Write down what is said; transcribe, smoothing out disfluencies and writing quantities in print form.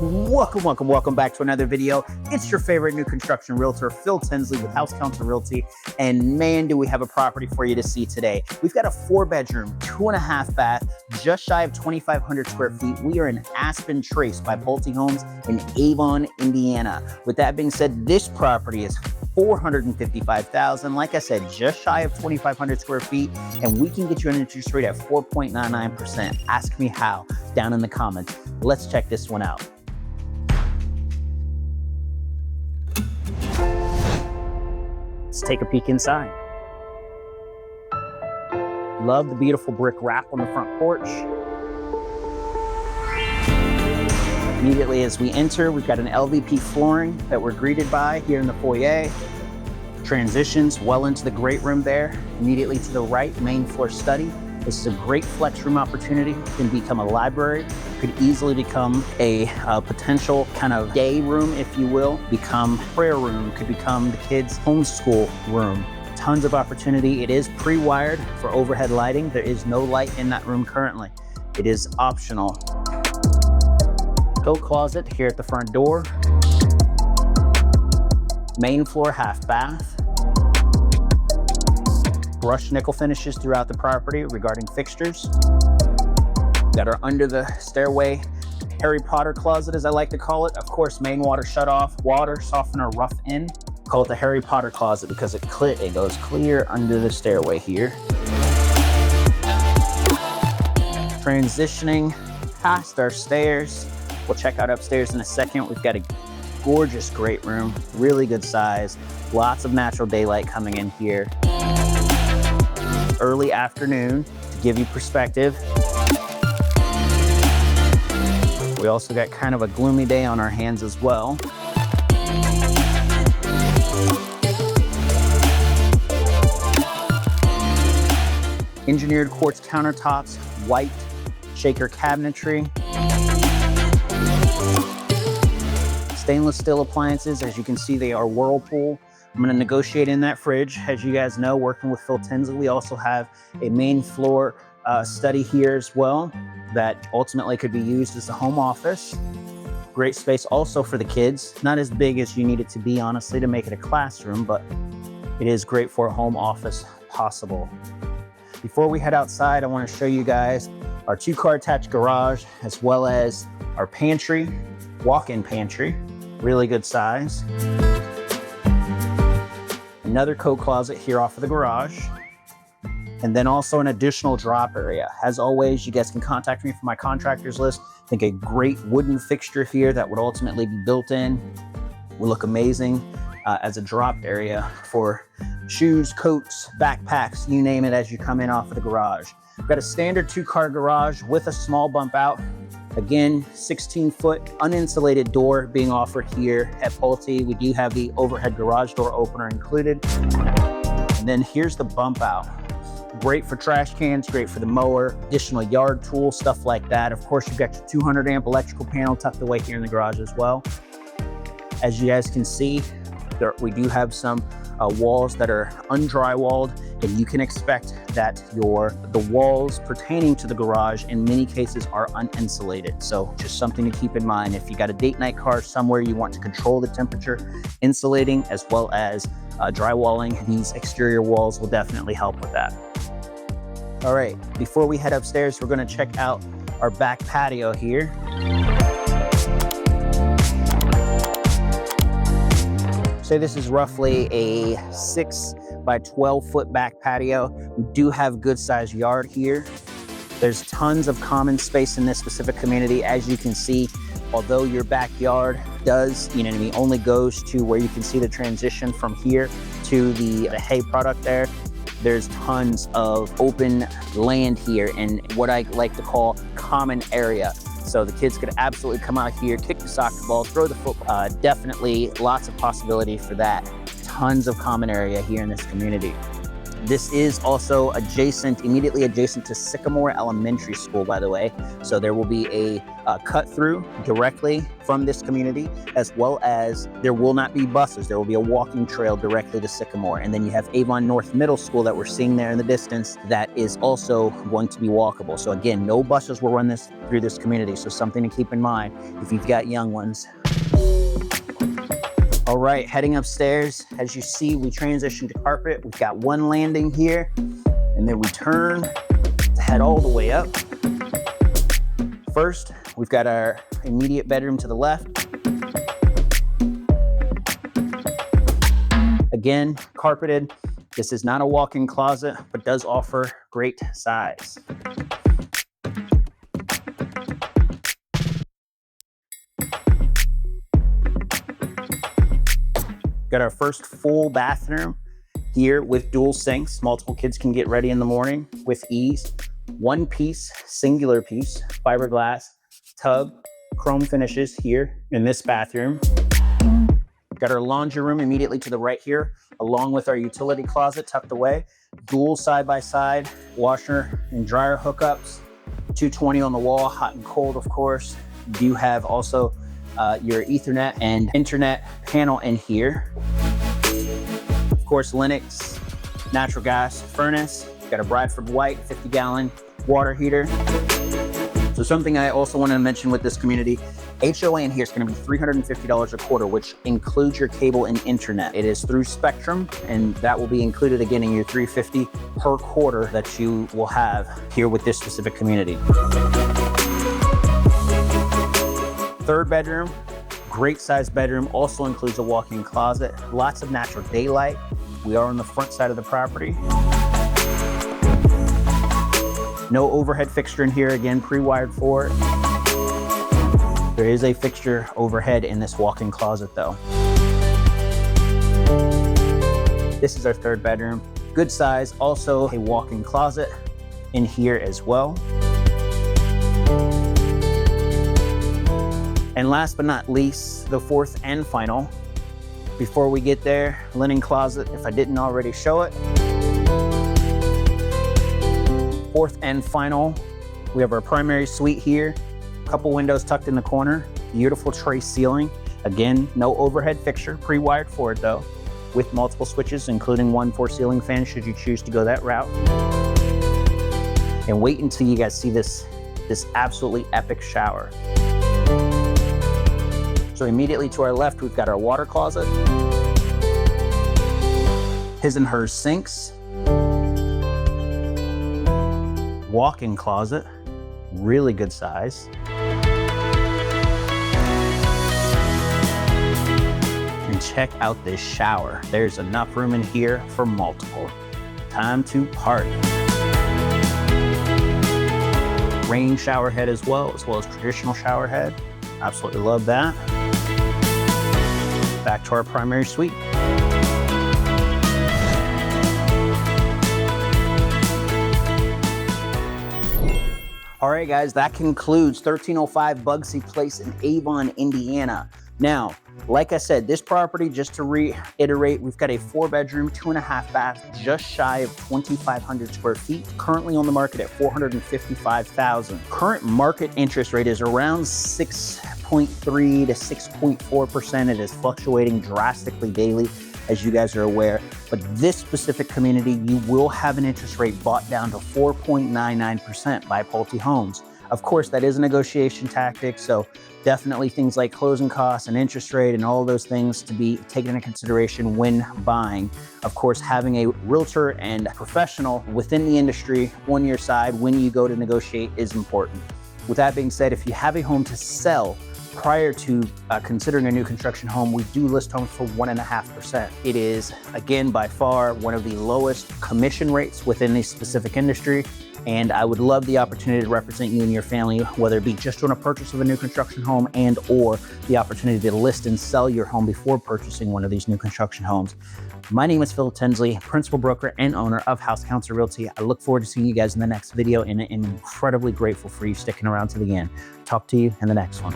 Welcome back to another video. It's your favorite new construction realtor, Phil Tinsley with House Council Realty. And man, do we have a property for you to see today. We've got a 4-bedroom, 2.5 bath, just shy of 2,500 square feet. We are in Aspen Trace by Pulte Homes in Avon, Indiana. With that being said, this property is $455,000. Like I said, just shy of 2,500 square feet, and we can get you an interest rate at 4.99%. Ask me how down in the comments. Let's check this one out. Let's take a peek inside. Love the beautiful brick wrap on the front porch. Immediately as we enter, we've got an LVP flooring that we're greeted by here in the foyer. Transitions well into the great room there. Immediately to the right, main floor study. This is a great flex room opportunity. It can become a library. Could easily become a potential kind of day room, if you will. Become prayer room. Could become the kids' homeschool room. Tons of opportunity. It is pre-wired for overhead lighting. There is no light in that room currently. It is optional. Coat closet here at the front door. Main floor half bath. Brushed nickel finishes throughout the property regarding fixtures that are under the stairway. Harry Potter closet, as I like to call it. Of course, main water shut off, water softener rough in. Call it the Harry Potter closet because it goes clear under the stairway here. Transitioning past our stairs. We'll check out upstairs in a second. We've got a gorgeous great room, really good size. Lots of natural daylight coming in here. Early afternoon to give you perspective. We also got kind of a gloomy day on our hands as well. Engineered quartz countertops, white shaker cabinetry. Stainless steel appliances, as you can see, they are Whirlpool. I'm gonna negotiate in that fridge. As you guys know, working with Phil Tinsley, we also have a main floor study here as well that ultimately could be used as a home office. Great space also for the kids. Not as big as you need it to be, honestly, to make it a classroom, but it is great for a home office possible. Before we head outside, I wanna show you guys our 2-car attached garage, as well as our pantry, walk-in pantry, really good size. Another coat closet here off of the garage. And then also an additional drop area. As always, you guys can contact me for my contractors list. I think a great wooden fixture here that would ultimately be built in will look amazing as a drop area for shoes, coats, backpacks, you name it, as you come in off of the garage. We've got a standard 2-car garage with a small bump out. Again, 16-foot uninsulated door being offered here at Pulte. We do have the overhead garage door opener included. And then here's the bump out. Great for trash cans, great for the mower, additional yard tool, stuff like that. Of course, you've got your 200 amp electrical panel tucked away here in the garage as well. As you guys can see, we do have some walls that are undrywalled, and you can expect that the walls pertaining to the garage in many cases are uninsulated. So just something to keep in mind. If you got a date night car somewhere you want to control the temperature, insulating as well as drywalling these exterior walls will definitely help with that. All right, before we head upstairs, we're gonna check out our back patio here. So this is roughly a 6 by 12 foot back patio. We do have good sized yard here. There's tons of common space in this specific community. As you can see, although your backyard does, only goes to where you can see the transition from here to the hay product there. There's tons of open land here and what I like to call common area. So the kids could absolutely come out here, kick the soccer ball, throw the football. Definitely lots of possibility for that. Tons of common area here in this community. This is also immediately adjacent to Sycamore Elementary School, by the way. So there will be a cut through directly from this community, as well as there will not be buses. There will be a walking trail directly to Sycamore. And then you have Avon North Middle School that we're seeing there in the distance that is also going to be walkable. So again, no buses will run through this community. So something to keep in mind if you've got young ones. All right, heading upstairs. As you see, we transition to carpet. We've got one landing here, and then we turn to head all the way up. First, we've got our immediate bedroom to the left. Again, carpeted. This is not a walk-in closet, but does offer great size. Got our first full bathroom here with dual sinks. Multiple kids can get ready in the morning with ease. One piece, singular piece, fiberglass tub, chrome finishes here in this bathroom. Got our laundry room immediately to the right here, along with our utility closet tucked away. Dual side-by-side washer and dryer hookups. 220 on the wall, hot and cold, of course. You do have also your Ethernet and internet panel in here. Of course, Lennox natural gas furnace. Got a Bradford White 50-gallon water heater. So something I also want to mention with this community, HOA in here is going to be $350 a quarter, which includes your cable and internet. It is through Spectrum, and that will be included again in your $350 per quarter that you will have here with this specific community. Third bedroom, great size bedroom, also includes a walk-in closet, lots of natural daylight. We are on the front side of the property. No overhead fixture in here, again, pre-wired for it. There is a fixture overhead in this walk-in closet though. This is our third bedroom. Good size, also a walk-in closet in here as well. And last but not least, the fourth and final. Before we get there, linen closet, if I didn't already show it. Fourth and final, we have our primary suite here. Couple windows tucked in the corner. Beautiful trace ceiling. Again, no overhead fixture, pre-wired for it though, with multiple switches, including one for ceiling fan should you choose to go that route. And wait until you guys see this absolutely epic shower. So immediately to our left, we've got our water closet, his and hers sinks, walk-in closet, really good size. And check out this shower. There's enough room in here for multiple. Time to party. Rain shower head as well as traditional shower head. Absolutely love that. Back to our primary suite. All right, guys, that concludes 1305 Bugsy Place in Avon, Indiana. Now, like I said, this property, just to reiterate, we've got a 4-bedroom, 2.5 bath, just shy of 2,500 square feet, currently on the market at $455,000. Current market interest rate is around 6.3 to 6.4%. It is fluctuating drastically daily, as you guys are aware. But this specific community, you will have an interest rate bought down to 4.99% by Pulte Homes. Of course, that is a negotiation tactic, so definitely things like closing costs and interest rate and all those things to be taken into consideration when buying. Of course, having a realtor and professional within the industry on your side when you go to negotiate is important. With that being said, if you have a home to sell prior to considering a new construction home, we do list homes for 1.5%. It is, again, by far one of the lowest commission rates within the specific industry. And I would love the opportunity to represent you and your family, whether it be just on a purchase of a new construction home and or the opportunity to list and sell your home before purchasing one of these new construction homes. My name is Phil Tinsley, principal broker and owner of House Counsel Realty. I look forward to seeing you guys in the next video and am incredibly grateful for you sticking around to the end. Talk to you in the next one.